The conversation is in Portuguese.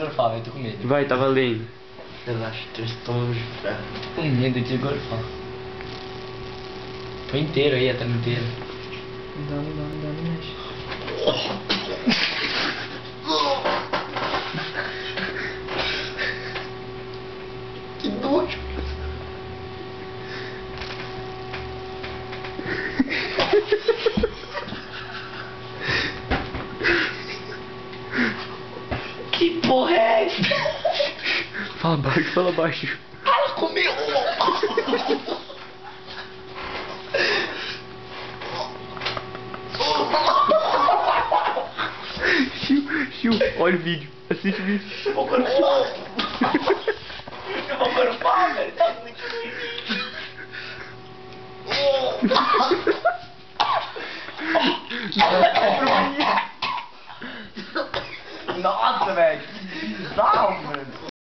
Gorfar, velho, tô com medo. Vai, tá valendo. Relaxa, teu estômago. Tô com medo de gorfar. Tô inteiro aí, até inteiro. Não mexe. Que nojo. Que porra é essa? Fala baixo, fala baixo. Ela comeu. Chiu, olha o vídeo. Assiste o vídeo. Eu vou gorfar. Eu vou gorfar, velho. Tá muito Nossa, velho, que bizarro, mano.